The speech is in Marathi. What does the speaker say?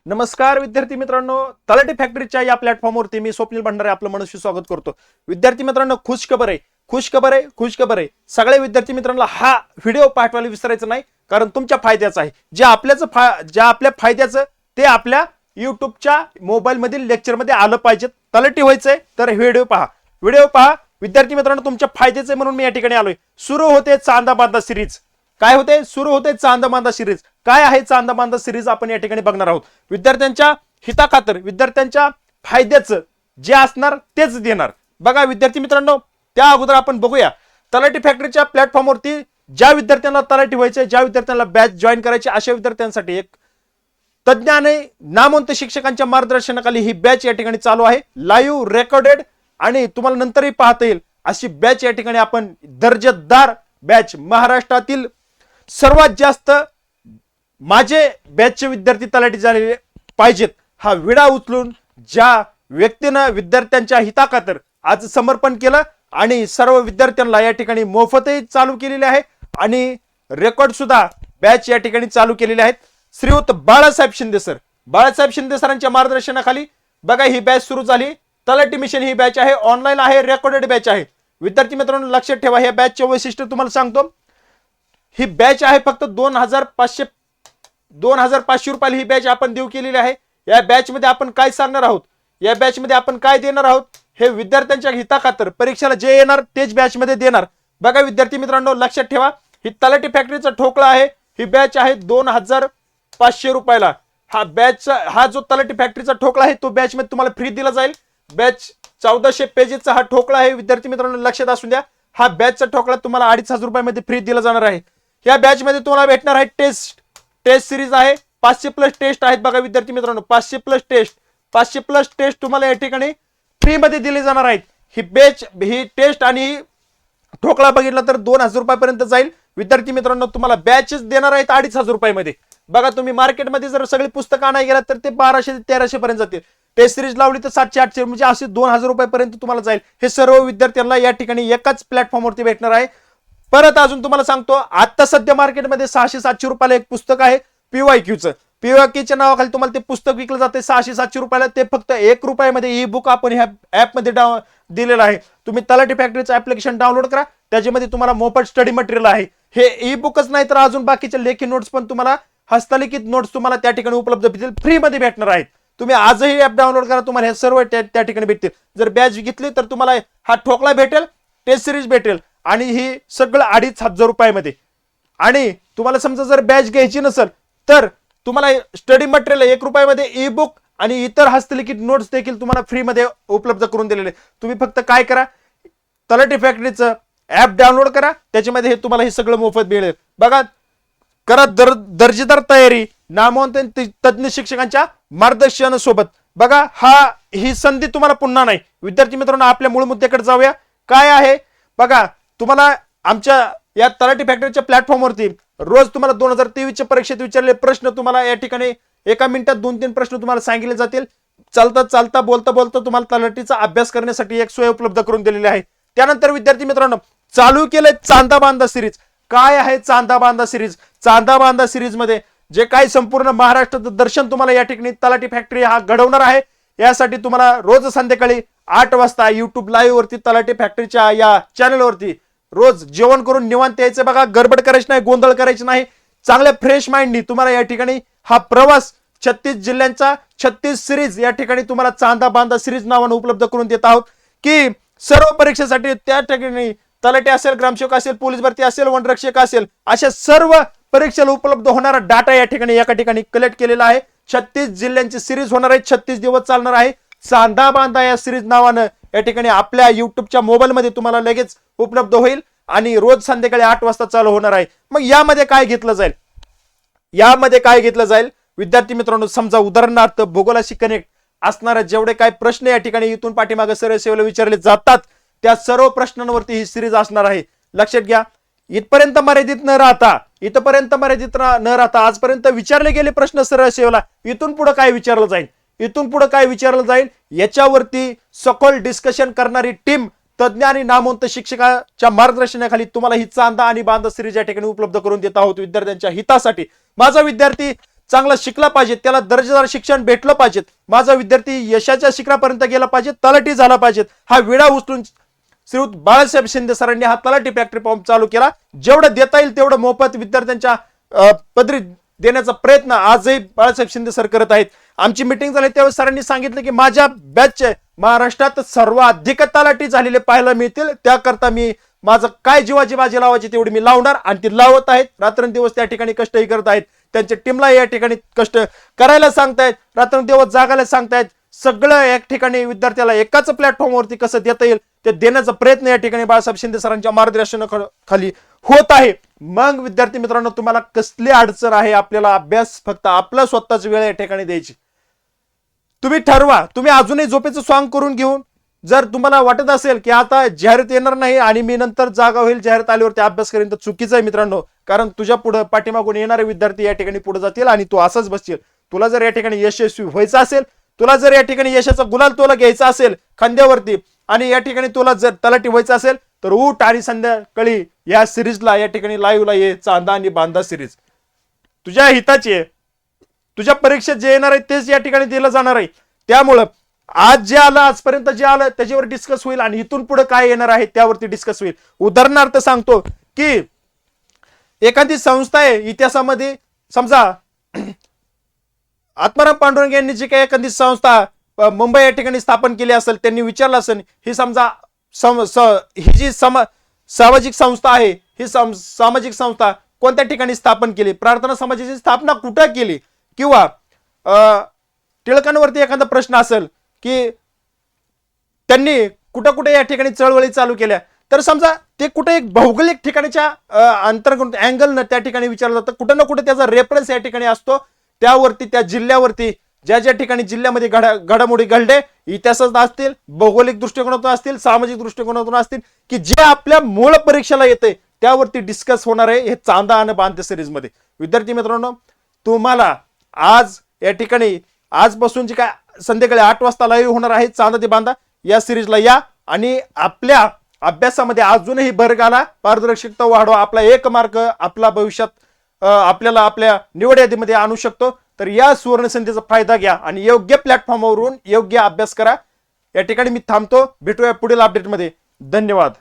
नमस्कार विद्यार्थी मित्रांनो, तलाठी फॅक्टरीच्या या प्लॅटफॉर्मवरती मी स्वप्नील भंडारे आपलं मनस्वी स्वागत करतो। विद्यार्थी मित्रांनो, खुश खबर आहे। सगळ्या विद्यार्थी मित्रांना हा व्हिडिओ पाठवायला विसरायचं नाही, कारण तुमच्या फायद्याचा आहे। जे आपल्या फायद्याचं ते आपल्या युट्यूबच्या मोबाईल मधील लेक्चर मध्ये आलं पाहिजे। तलाठी व्हायचंय तर व्हिडिओ पहा विद्यार्थी मित्रांनो, तुमच्या फायद्याचे म्हणून मी या ठिकाणी आलोय। सुरू होते चांदा बांधा सिरीज। काय होते? सुरू होते चांदा बांधा सिरीज। काय आहे चांदा बांधा सिरीज आपण या ठिकाणी बघणार आहोत। विद्यार्थ्यांच्या हिताखातर, विद्यार्थ्यांच्या फायद्याचं जे असणार तेच देणार। बघा विद्यार्थी मित्रांनो, त्या अगोदर आपण बघूया तलाठी फॅक्टरीच्या प्लॅटफॉर्मवरती ज्या विद्यार्थ्यांना तलाठी व्हायचे, ज्या विद्यार्थ्यांना बॅच जॉईन करायची, अशा विद्यार्थ्यांसाठी एक तज्ञ आणि नामवंत शिक्षकांच्या मार्गदर्शनाखाली ही बॅच या ठिकाणी चालू आहे। लाईव्ह रेकॉर्डेड आणि तुम्हाला नंतरही पाहता येईल अशी बॅच या ठिकाणी आपण दर्जेदार बॅच, महाराष्ट्रातील सर्वात जास्त माझे बॅचचे विद्यार्थी तलाठी झालेले पाहिजेत हा विडा उचलून ज्या व्यक्तीनं विद्यार्थ्यांच्या हिताखातर आज समर्पण केलं आणि सर्व विद्यार्थ्यांना या ठिकाणी मोफतही चालू केलेले आहे आणि रेकॉर्ड सुद्धा बॅच या ठिकाणी चालू केलेले आहेत। श्रीयुत बाळासाहेब शिंदे सरांच्या मार्गदर्शनाखाली बघा ही बॅच सुरू झाली। तलाठी मिशन ही बॅच आहे, ऑनलाईन आहे, रेकॉर्डेड बॅच आहे। विद्यार्थी मित्रांनो लक्षात ठेवा, या बॅचचे वैशिष्ट्य तुम्हाला सांगतो। ही बॅच आहे फक्त 2500 रुपयाला ही बॅच आपण देऊ केलेली आहे। या बॅच मध्ये आपण काय सांगणार आहोत, या बॅच मध्ये आपण काय देणार आहोत हे विद्यार्थ्यांच्या हिताखातर परीक्षेला जे येणार तेच बॅच मध्ये देणार। बघा विद्यार्थी मित्रांनो लक्षात ठेवा, ही तलाठी फॅक्टरीचा ठोकळा आहे। ही बॅच आहे 2500 रुपयाला। हा जो तलाठी फॅक्टरीचा ठोकळा आहे तो बॅच मध्ये तुम्हाला फ्री दिला जाईल। बॅच 1400 पेजेसचा हा ठोकळा आहे। विद्यार्थी मित्रांनो लक्षात असू द्या, हा बॅचचा ठोकळा तुम्हाला 2500 रुपयामध्ये फ्री दिला जाणार आहे। या बॅच मध्ये तुम्हाला भेटणार आहे टेस्ट सिरीज आहे, 500+ टेस्ट आहेत। बघा विद्यार्थी मित्रांनो 500+ टेस्ट तुम्हाला या ठिकाणी फ्री मध्ये दिले जाणार आहेत। ही टेस्ट आणि ठोकळा बघितला तर 2000 रुपयापर्यंत जाईल। विद्यार्थी मित्रांनो तुम्हाला बॅचेस देणार आहेत 2500 रुपयामध्ये। बघा तुम्ही मार्केटमध्ये जर सगळी पुस्तकं आणायला गेला तर ते 1200 ते 1300 पर्यंत जातील। टेस्ट सिरीज लावली तर 700-800 म्हणजे असे 2000 रुपयापर्यंत तुम्हाला जाईल। हे सर्व विद्यार्थ्यांना या ठिकाणी एकाच प्लॅटफॉर्मवरती भेटणार आहे। परत अजून तुम्हाला सांगतो, आता सध्या मार्केटमध्ये 600-700 रुपयाला एक पुस्तक आहे पीवायक्यूच्या नावाखाली तुम्हाला ते पुस्तक विकलं जाते 600-700 रुपयाला। ते फक्त 1 रुपयामध्ये ई बुक आपण ह्या ऍप मध्ये दिलेलं आहे। तुम्ही तलाठी फॅक्टरीचं ऍप्लिकेशन डाउनलोड करा, त्याच्यामध्ये तुम्हाला मोफत स्टडी मटेरियल आहे। हे ई बुकच नाही तर अजून बाकीचे लेखी नोट्स पण तुम्हाला, हस्तलिखित नोट्स तुम्हाला त्या ठिकाणी उपलब्ध होतील, फ्री मध्ये भेटणार आहेत। तुम्ही आजही ऍप डाउनलोड करा, तुम्हाला हे सर्व त्या ठिकाणी भेटतील। जर बॅच घेतली तर तुम्हाला हा ठोकळा भेटेल, टेस्ट सिरीज भेटेल आणि ही सगळं 2500 रुपयामध्ये। आणि तुम्हाला समजा जर बॅच घ्यायची नसेल तर तुम्हाला स्टडी मटेरियल 1 रुपयामध्ये ई बुक आणि इतर हस्तलिखित नोट्स देखील तुम्हाला फ्री मध्ये उपलब्ध करून दिलेले। तुम्ही फक्त काय करा, तलाठी फॅक्टरीचं ऍप डाउनलोड करा, त्याच्यामध्ये हे तुम्हाला हे सगळं मोफत मिळेल। बघा करा दर्जेदार तयारी नामवंत तज्ञ शिक्षकांच्या मार्गदर्शनासोबत। बघा ही संधी तुम्हाला पुन्हा नाही। विद्यार्थी मित्रांनो आपल्या मूळ मुद्द्याकडे जाऊया। काय आहे बघा, तुम्हाला आमच्या या तलाठी फॅक्टरीच्या प्लॅटफॉर्मवरती रोज तुम्हाला 2023च्या परीक्षेत विचारलेले प्रश्न तुम्हाला या ठिकाणी एका मिनिटात 2-3 प्रश्न तुम्हाला सांगितले जातील। चालता बोलता तुम्हाला तलाठीचा अभ्यास करण्यासाठी एक सोय उपलब्ध करून दिलेली आहे। त्यानंतर विद्यार्थी मित्रांनो चालू केले चांदा बांधा सिरीज। काय आहे चांदा बांधा सिरीज? चांदा बांधा सिरीज मध्ये जे काही संपूर्ण महाराष्ट्राचं दर्शन तुम्हाला या ठिकाणी तलाठी फॅक्टरी हा घडवणार आहे। यासाठी तुम्हाला रोज संध्याकाळी 8 वाजता युट्यूब लाईव्ह वरती तलाठी फॅक्टरीच्या या चॅनलवरती रोज जेवण करून निवांत यायचं। बघा गडबड करायची नाही, गोंधळ करायची नाही, चांगल्या फ्रेश माइंडनी तुम्हाला या ठिकाणी हा प्रवास 36 जिल्ह्यांचा 36 सिरीज या ठिकाणी तुम्हाला चांदा बांधा सिरीज नावाने उपलब्ध करून देत आहोत की सर्व परीक्षेसाठी त्या ठिकाणी तलाठी असेल, ग्रामसेवक असेल, पोलीस भरती असेल, वनरक्षक असेल, अशा सर्व परीक्षेला उपलब्ध होणारा डाटा या ठिकाणी एका ठिकाणी कलेक्ट केलेला आहे। 36 जिल्ह्यांची सिरीज होणार आहे, 36 दिवस चालणार आहे। चांदा बांधा या सिरीज नावानं या ठिकाणी आपल्या युट्यूबच्या मोबाईल मध्ये तुम्हाला लगेच उपलब्ध होईल आणि रोज संध्याकाळी 8 वाजता चालू होणार आहे। मग यामध्ये काय घेतलं जाईल? विद्यार्थी मित्रांनो समजा उदाहरणार्थ भूगोलाशी कनेक्ट असणारे जेवढे काही प्रश्न या ठिकाणी इथून पाठीमागे सरळ सेवेला विचारले जातात त्या सर्व प्रश्नांवरती ही सिरीज असणार आहे। लक्षात घ्या, इथपर्यंत मर्यादित न राहता आजपर्यंत विचारले गेले प्रश्न सरळ सेवेला इथून पुढे काय विचारलं जाईल याच्यावरती सखोल डिस्कशन करणारी टीम तज्ञ आणि नामवंत शिक्षकाच्या मार्गदर्शनाखाली तुम्हाला ही चांदा आणि बांधा सिरीज या ठिकाणी उपलब्ध करून देत आहोत विद्यार्थ्यांच्या हितासाठी। माझा विद्यार्थी चांगला शिकला पाहिजे, त्याला दर्जेदार शिक्षण भेटलं पाहिजे, माझा विद्यार्थी यशाच्या शिखरापर्यंत गेला पाहिजे, तलाठी झाला पाहिजे, हा विडा उचलून श्रीयुत बाळासाहेब शिंदे सरांनी हा तलाठी फॅक्टरी पंप चालू केला. जेवढं देता येईल तेवढं मोफत विद्यार्थ्यांच्या पदरी देण्याचा प्रयत्न आजही बाळासाहेब शिंदे सर करत आहेत. आमची मिटिंग झाली त्यावेळेस सरांनी सांगितलं की माझ्या बॅचचे महाराष्ट्रात सर्वाधिक तलाठी झालेले पाहायला मिळतील, त्याकरता मी माझं काय जीवाची बाजी लावायची तेवढी मी लावणार, आणि ती लावत आहेत. रात्रंदिवस त्या ठिकाणी कष्टही करत आहेत. त्यांच्या टीमला या ठिकाणी कष्ट करायला सांगतायत, रात्रंदिवस जागायला सांगतायत. सगळं एक ठिकाणी विद्यार्थ्याला एकाच प्लॅटफॉर्मवरती कसं देता येईल ते देण्याचा प्रयत्न या ठिकाणी बाळासाहेब शिंदे सरांच्या मार्गदर्शनाखाली होत आहे. मग विद्यार्थी मित्रांनो, तुम्हाला कसली अडचण आहे, आपल्याला अभ्यास फक्त आपला स्वतःच वेळ या ठिकाणी द्यायची. तुम्ही ठरवा. तुम्ही अजूनही झोपेचं सॉंग करून घेऊन जर तुम्हाला वाटत असेल की आता जाहिरात येणार नाही आणि मी नंतर जागा होईल, जाहिरात आल्यावरती अभ्यास करेन, तर चुकीचं आहे मित्रांनो. कारण तुझ्या पुढे पाठीमागून येणारे विद्यार्थी या ठिकाणी पुढे जातील आणि तू असंच बसशील. तुला जर या ठिकाणी यशस्वी व्हायचं असेल, तुला जर या ठिकाणी यशाचा गुलाल तुला घ्यायचा असेल खांद्यावरती, आणि या ठिकाणी तुला जर तलाठी व्हायचं असेल, तर उठ आणि संध्याकाळी या सिरीजला या ठिकाणी लाईव्हला ये. चांदा आणि बांधा सिरीज तुझ्या हिताची आहे. तुझ्या परीक्षेत जे येणार आहे तेच या ठिकाणी दिलं जाणार आहे. त्यामुळं आज जे आलं, आजपर्यंत जे आलं त्याच्यावर डिस्कस होईल आणि इथून पुढे काय येणार आहे त्यावरती डिस्कस होईल. उदाहरणार्थ सांगतो की एखादी संस्था आहे इतिहासामध्ये, समजा आत्माराम पांडुरंग यांनी जी काही एखादी संस्था मुंबई या ठिकाणी स्थापन केली असेल, त्यांनी विचारलं असेल ही समजा ही जी सामाजिक संस्था आहे, ही सामाजिक संस्था कोणत्या ठिकाणी स्थापन केली, प्रार्थना समाजाची स्थापना कुठं केली, किंवा टिळकांवरती एखादा प्रश्न असेल की त्यांनी कुठं कुठे या ठिकाणी चळवळी चालू केल्या, तर समजा ते कुठे एक भौगोलिक ठिकाणीच्या अंतर्गत अँगलनं त्या ठिकाणी विचारलं जातं. कुठं ना कुठे त्याचा रेफरन्स या ठिकाणी असतो. त्यावरती त्या जिल्ह्यावरती ज्या ज्या ठिकाणी जिल्ह्यामध्ये घडामोडी घडले, इतिहासात असतील, भौगोलिक दृष्टिकोनातून असतील, सामाजिक दृष्टिकोनातून असतील, की जे आपल्या मूळ परीक्षेला येते त्यावरती डिस्कस होणार आहे हे चांदा आणि बांधते सिरीज मध्ये. विद्यार्थी मित्रांनो, तुम्हाला आज या ठिकाणी आजपासून जे काय संध्याकाळी 8 वाजता लाईव्ह होणार आहे चांदा ते बांधा या सिरीजला या आणि आपल्या अभ्यासामध्ये अजूनही भर घाला, पारदर्शकता वाढवा. आपला 1 मार्क आपला भविष्यात आपल्याला आपल्या निवड यादीमध्ये आणू शकतो. तर या सुवर्ण संधीचा फायदा घ्या आणि योग्य प्लॅटफॉर्मवरून योग्य अभ्यास करा. या ठिकाणी मी थांबतो. भेटूया पुढील अपडेटमध्ये. धन्यवाद.